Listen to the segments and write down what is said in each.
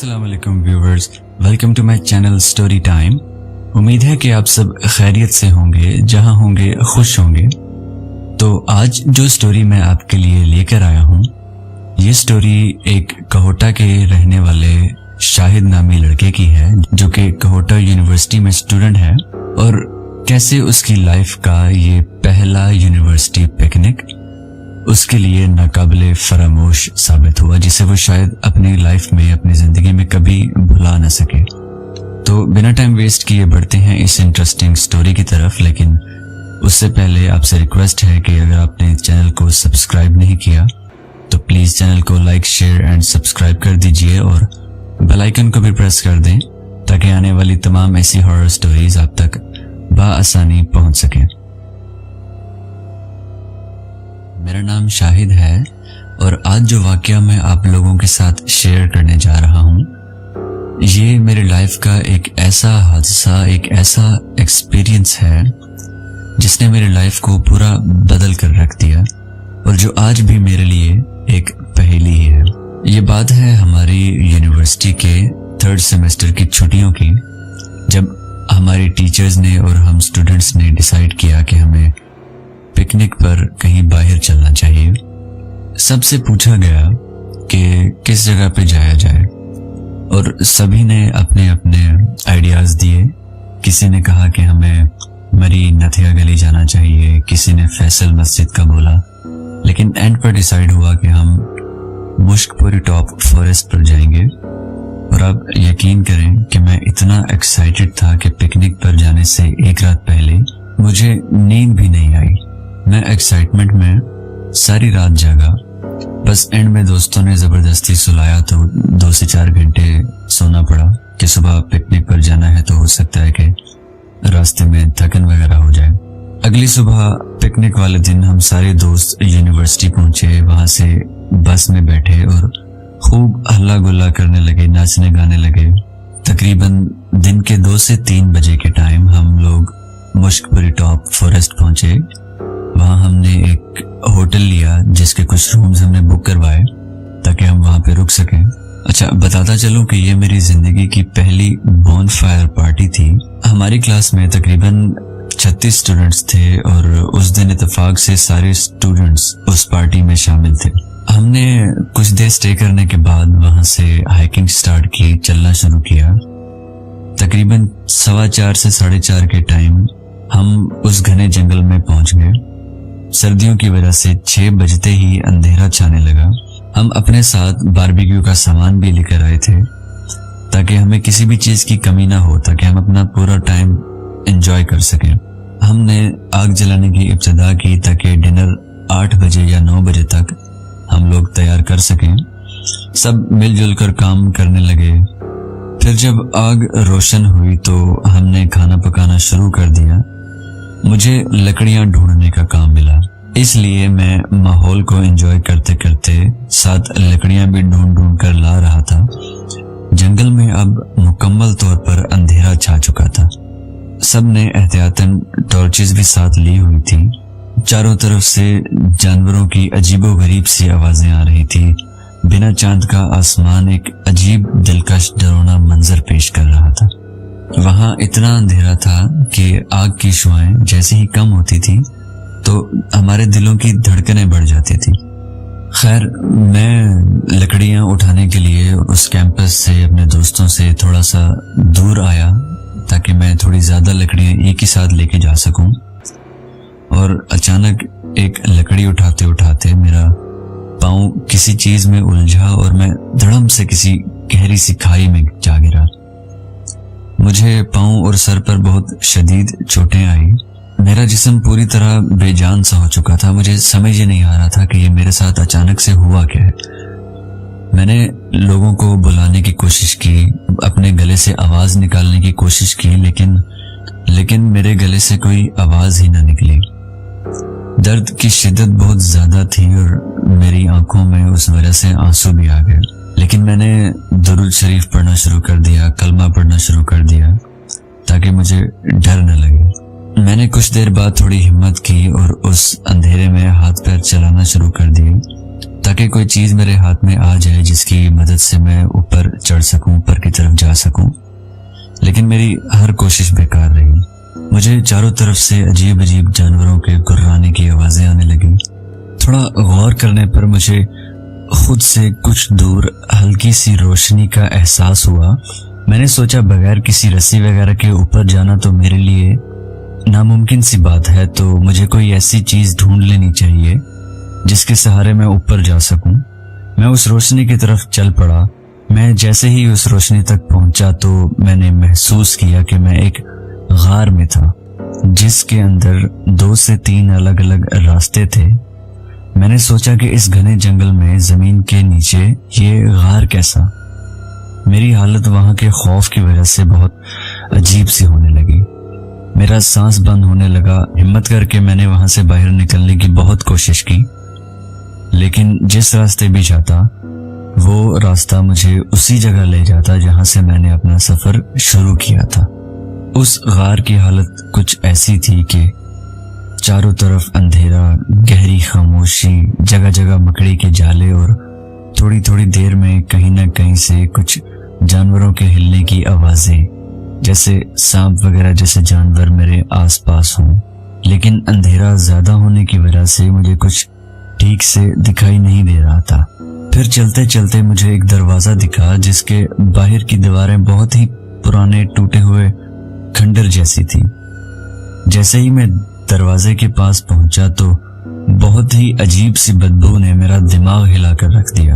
अस्सलाम वालेकुम viewers, welcome to my channel story time. उम्मीद है कि आप सब खैरियत से होंगे, जहां होंगे खुश होंगे। तो आज जो स्टोरी मैं आपके लिए लेकर आया हूं, ये स्टोरी एक कहोटा के रहने वाले शाहिद नामी लड़के की है, जो कि कहोटा यूनिवर्सिटी में स्टूडेंट है, और कैसे उसकी लाइफ का ये पहला यूनिवर्सिटी पिकनिक उसके लिए नाकाबिले फरामोश साबित हुआ, जिसे वो शायद अपनी लाइफ में, अपनी जिंदगी में कभी भुला न सके। तो बिना टाइम वेस्ट किए बढ़ते हैं इस इंटरेस्टिंग स्टोरी की तरफ। लेकिन उससे पहले आपसे रिक्वेस्ट है कि अगर आपने चैनल को सब्सक्राइब नहीं किया तो प्लीज चैनल को लाइक, शेयर एंड सब्सक्राइब कर दीजिए और बेल आइकन को भी प्रेस कर दें, ताकि आने वाली तमाम ऐसी हॉरर स्टोरीज आप तक बआसानी पहुंच सके। मेरा नाम शाहिद है और आज जो वाकया मैं आप लोगों के साथ शेयर करने जा रहा हूँ, ये मेरी लाइफ का एक ऐसा हादसा, एक ऐसा एक्सपीरियंस है जिसने मेरी लाइफ को पूरा बदल कर रख दिया, और जो आज भी मेरे लिए एक पहेली है। ये बात है हमारी यूनिवर्सिटी के 3rd सेमेस्टर की छुट्टियों की, जब हमारी टीचर्स ने और हम स्टूडेंट्स ने डिसाइड किया कि हमें पिकनिक पर कहीं बाहर चलना चाहिए। सबसे पूछा गया कि किस जगह पे जाया जाए, और सभी ने अपने अपने आइडियाज दिए। किसी ने कहा कि हमें मरी नथिया गली जाना चाहिए, किसी ने फैसल मस्जिद का बोला, लेकिन एंड पर डिसाइड हुआ कि हम मुश्कपुरी टॉप फॉरेस्ट पर जाएंगे। और अब यकीन करें कि मैं इतना एक्साइटेड था कि पिकनिक पर जाने से एक रात पहले मुझे नींद भी नहीं आई। मैं एक्साइटमेंट में सारी रात जागा। बस एंड में दोस्तों ने जबरदस्ती सुलाया तो 2 से 4 घंटे सोना पड़ा कि सुबह पिकनिक पर जाना है, तो हो सकता है कि रास्ते में थकन वगैरह हो जाए। अगली सुबह पिकनिक वाले दिन हम सारे दोस्त यूनिवर्सिटी पहुंचे। वहां से बस में बैठे और खूब हल्ला गुल्ला करने लगे, नाचने गाने लगे। तकरीबन दिन के 2 से 3 बजे के टाइम हम लोग मुश्कपुरी टॉप फॉरेस्ट पहुंचे। वहां हमने एक होटल लिया जिसके कुछ रूम्स हमने बुक करवाए ताकि हम वहां पे रुक सकें। अच्छा, बताता चलूं कि ये मेरी जिंदगी की पहली बॉनफायर पार्टी थी। हमारी क्लास में तकरीबन 36 स्टूडेंट्स थे और उस दिन इत्तेफाक से सारे स्टूडेंट्स उस पार्टी में शामिल थे। हमने कुछ देर स्टे करने के बाद वहां से हाइकिंग स्टार्ट की, चलना शुरू किया। तकरीबन 4:15 से 4:30 के टाइम हम उस घने जंगल में पहुंच गए। सर्दियों की वजह से 6 बजते ही अंधेरा छाने लगा। हम अपने साथ बारबेक्यू का सामान भी लेकर आए थे ताकि हमें किसी भी चीज की कमी ना हो, ताकि हम अपना पूरा टाइम एंजॉय कर सकें। हमने आग जलाने की इब्तिदा की ताकि डिनर 8 बजे या 9 बजे तक हम लोग तैयार कर सकें। सब मिलजुल कर काम करने लगे। फिर जब आग रोशन हुई तो हमने खाना पकाना शुरू कर दिया। मुझे लकड़ियां ढूंढने का काम मिला, इसलिए मैं माहौल को एंजॉय करते करते साथ लकड़ियां भी ढूंढ कर ला रहा था। जंगल में अब मुकम्मल तौर पर अंधेरा छा चुका था। सब ने एहतियातन टॉर्चेस भी साथ ली हुई थी। चारों तरफ से जानवरों की अजीबोगरीब सी आवाजें आ रही थी। बिना चांद का आसमान एक अजीब दिलकश डरावना मंजर पेश कर रहा था। वहां इतना अंधेरा था कि आग की शुआएं जैसे ही कम होती थी तो हमारे दिलों की धड़कनें बढ़ जाती थी। खैर, मैं लकड़ियां उठाने के लिए उस कैंपस से अपने दोस्तों से थोड़ा सा दूर आया ताकि मैं थोड़ी ज्यादा लकड़ियां एक ही साथ लेके जा सकूं। और अचानक एक लकड़ी उठाते उठाते मेरा पाँव किसी चीज में उलझा और मैं धड़म से किसी गहरी सी खाई में जा गिरा। मुझे पाँव और सर पर बहुत शदीद चोटें आई। मेरा जिस्म पूरी तरह बेजान सा हो चुका था। मुझे समझ ही नहीं आ रहा था कि ये मेरे साथ अचानक से हुआ क्या है। मैंने लोगों को बुलाने की कोशिश की, अपने गले से आवाज निकालने की कोशिश की, लेकिन मेरे गले से कोई आवाज ही ना निकली। दर्द की शिद्दत बहुत ज्यादा थी और मेरी आंखों में उस वजह से आंसू भी आ गए। लेकिन मैंने दुरूद शरीफ पढ़ना शुरू कर दिया, कलमा पढ़ना शुरू कर दिया ताकि मुझे डर न लगे। मैंने कुछ देर बाद थोड़ी हिम्मत की और उस अंधेरे में हाथ पैर चलाना शुरू कर दिए। تاکہ کوئی چیز میرے ہاتھ میں آ جائے جس کی مدد سے میں اوپر چڑھ سکوں، اوپر کی طرف جا سکوں، لیکن میری ہر کوشش بیکار رہی۔ مجھے چاروں طرف سے عجیب عجیب جانوروں کے گررانے کی آوازیں آنے لگیں۔ تھوڑا غور کرنے پر مجھے خود سے کچھ دور ہلکی سی روشنی کا احساس ہوا۔ میں نے سوچا بغیر کسی رسی وغیرہ کے اوپر جانا تو میرے لیے ناممکن سی بات ہے، تو مجھے کوئی ایسی چیز ڈھونڈ لینی چاہیے جس کے سہارے میں اوپر جا سکوں۔ میں اس روشنی کی طرف چل پڑا۔ میں جیسے ہی اس روشنی تک پہنچا تو میں نے محسوس کیا کہ میں ایک غار میں تھا جس کے اندر 2 سے 3 الگ الگ راستے تھے۔ میں نے سوچا کہ اس گھنے جنگل میں زمین کے نیچے یہ غار کیسا؟ میری حالت وہاں کے خوف کی وجہ سے بہت عجیب سی ہونے لگی۔ میرا سانس بند ہونے لگا۔ ہمت کر کے میں نے وہاں سے باہر نکلنے کی بہت کوشش کی، لیکن جس راستے بھی جاتا وہ راستہ مجھے اسی جگہ لے جاتا جہاں سے میں نے اپنا سفر شروع کیا تھا۔ اس غار کی حالت کچھ ایسی تھی کہ چاروں طرف اندھیرا، گہری خاموشی، جگہ جگہ مکڑی کے جالے، اور تھوڑی تھوڑی دیر میں کہیں نہ کہیں سے کچھ جانوروں کے ہلنے کی آوازیں، جیسے سانپ وغیرہ جیسے جانور میرے آس پاس ہوں۔ لیکن اندھیرا زیادہ ہونے کی وجہ سے مجھے کچھ ٹھیک سے دکھائی نہیں دے رہا تھا۔ پھر چلتے چلتے مجھے ایک دروازہ دکھا جس کے باہر کی دیواریں بہت ہی پرانے ٹوٹے ہوئے کھنڈر جیسی تھی۔ جیسے ہی میں دروازے کے پاس پہنچا تو بہت ہی عجیب سی بدبو نے میرا دماغ ہلا کر رکھ دیا،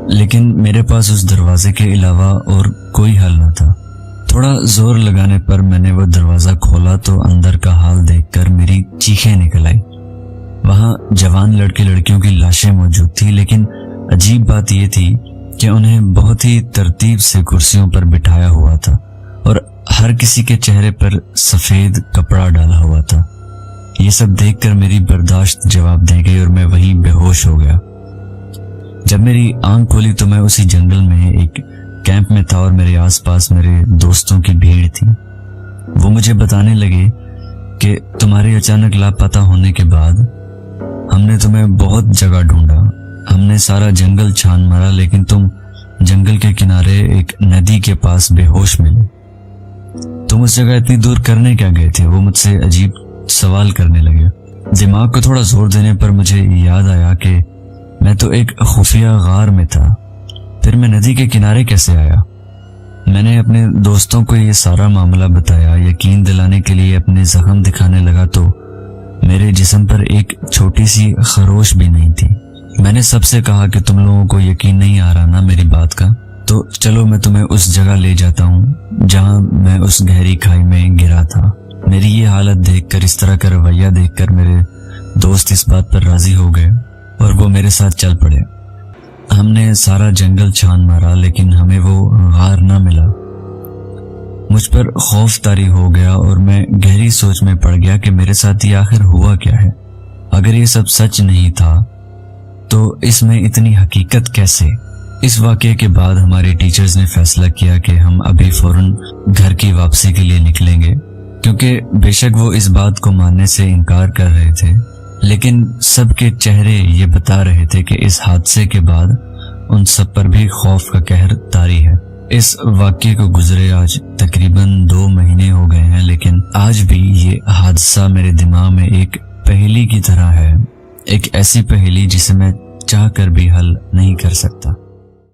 لیکن میرے پاس اس دروازے کے علاوہ اور کوئی حل نہ تھا۔ تھوڑا زور لگانے پر میں نے وہ دروازہ کھولا تو اندر کا حال دیکھ کر میری چیخیں نکل آئی۔ وہاں جوان لڑکے لڑکیوں کی لاشیں موجود تھی، لیکن عجیب بات یہ تھی کہ انہیں بہت ہی ترتیب سے کرسیوں پر بٹھایا ہوا تھا اور ہر کسی کے چہرے پر سفید کپڑا ڈالا ہوا تھا۔ یہ سب دیکھ کر میری برداشت جواب دے گئی اور میں وہیں بے ہوش ہو گیا۔ جب میری آنکھ کھولی تو میں اسی جنگل میں ایک کیمپ میں تھا اور میرے آس پاس میرے دوستوں کی بھیڑ تھی۔ وہ مجھے بتانے لگے کہ تمہارے اچانک لاپتہ ہونے کے بعد ہم نے تمہیں بہت جگہ ڈھونڈا، ہم نے سارا جنگل چھان مارا، لیکن تم جنگل کے کنارے ایک ندی کے پاس بے ہوش ملے۔ تم اس جگہ اتنی دور کرنے کیا گئے تھے؟ وہ مجھ سے عجیب سوال کرنے لگے۔ دماغ کو تھوڑا زور دینے پر مجھے یاد آیا کہ میں تو ایک خفیہ غار میں تھا، پھر میں ندی کے کنارے کیسے آیا؟ میں نے اپنے دوستوں کو یہ سارا معاملہ بتایا۔ یقین دلانے کے لیے اپنے زخم دکھانے لگا تو میرے جسم پر ایک چھوٹی سی خروش بھی نہیں تھی۔ میں نے سب سے کہا کہ تم لوگوں کو یقین نہیں آ رہا نا میری بات کا، تو چلو میں تمہیں اس جگہ لے جاتا ہوں جہاں میں اس گہری کھائی میں گرا تھا۔ میری یہ حالت دیکھ کر، اس طرح کا رویہ دیکھ کر میرے دوست اس بات پر راضی ہو گئے اور وہ میرے ساتھ چل پڑے۔ ہم نے سارا جنگل چھان مارا لیکن ہمیں وہ غار نہ ملا۔ مجھ پر خوف طاری ہو گیا اور میں گہری سوچ میں پڑ گیا کہ میرے ساتھ یہ آخر ہوا کیا ہے۔ اگر یہ سب سچ نہیں تھا تو اس میں اتنی حقیقت کیسے؟ اس واقعے کے بعد ہمارے ٹیچرز نے فیصلہ کیا کہ ہم ابھی فوراً گھر کی واپسی کے لیے نکلیں گے، کیونکہ بے شک وہ اس بات کو ماننے سے انکار کر رہے تھے، لیکن سب کے چہرے یہ بتا رہے تھے کہ اس حادثے کے بعد ان سب پر بھی خوف کا قہر طاری ہے۔ اس واقعے کو گزرے آج تقریباً 2 مہینے ہو گئے ہیں، لیکن آج بھی یہ حادثہ میرے دماغ میں ایک پہیلی کی طرح ہے، ایک ایسی پہیلی جسے میں چاہ کر بھی حل نہیں کر سکتا۔